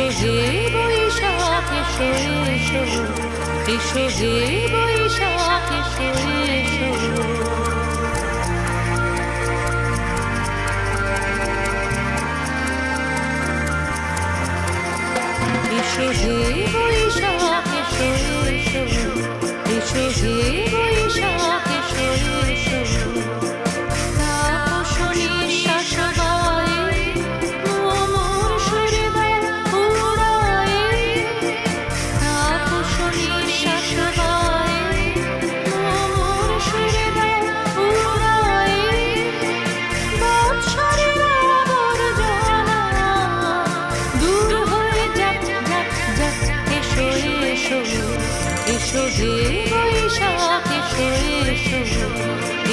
এসো হে বৈশাখ এসো এসো, এসো হে বৈশাখ এসো এসো। এসো হে বৈশাখ এসো এসো, এসো হে বৈশাখ এসো এসো। তাপসী নিঃশ্বাস গায়ে মোর সুরে দাও উড়ায়ে, তাপসী নিঃশ্বাস গায়ে মোর সুরে দাও উড়ায়ে। বৎসরের আবর্জনা দূর হয়ে যাক যাক যাক, এসো এসো, এসো হে বৈশাখ এসো এসো,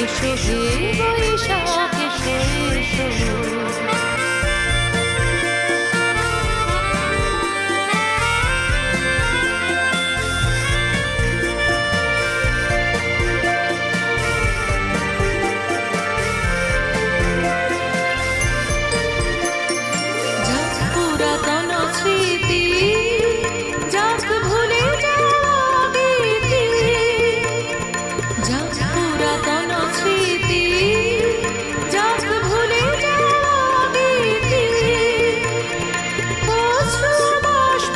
এসো হে বৈশাখ এসো এসো। যাক পুরাতন স্মৃতি, যাক ভুলে যাওয়া গীতি, যাক পুরাতন স্মৃতি, যাক ভুলে যাওয়া গীতি। অশ্রু বাষ্প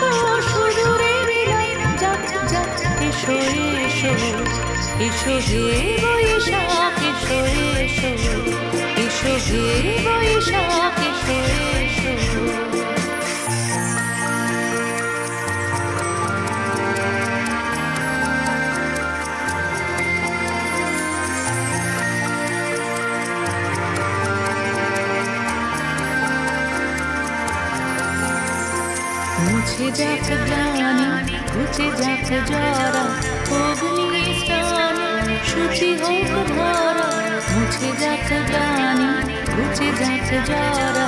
সুদূরে বিলায় যাক যাক, এসো এসো, এসো হে বৈশাখ এসো এসো, এসো হে বৈশাখ এসো এসো। মুছে যাক গ্লানি, ঘুচে যাক জরা, অগ্নি স্নানে শুচি হোক ধরা। মুছে যাক গ্লানি, ঘুচে যাক জরা,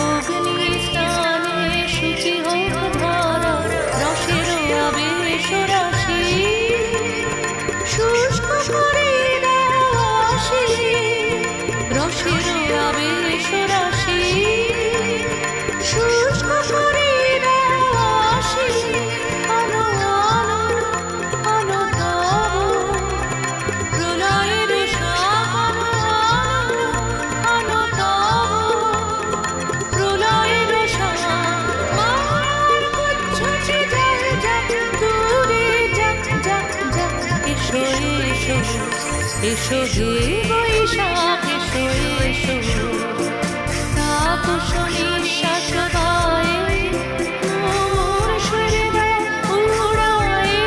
অগ্নি স্নানে শুচি হোক ধরা। রসের আবেশ রাশি শুষ্ক করে দাও আসি, রসের আবেশ রাশি শুষ্ক করে দাও আসি। আলো আলো আলো তব প্রলয়ের শাখ, আলো আলো তব প্রলয়ের শাখ। মায়ার কুচ্ছটি যাক যাক দূরে যাক যাক যাক, এসো এসো, এসো হে বৈশাখ এসো এসো। তাপস নিঃশ্বাস গায়ে মোর সুরে দাও উড়ায়ে,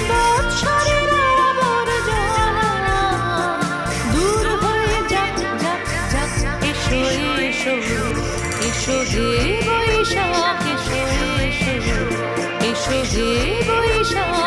বৎসরের আবর্জনা দূর হয়ে যাক যাক যাক, এসো এসো, এসো হে বৈশাখ এসো এসো, এসো হে বৈশাখ।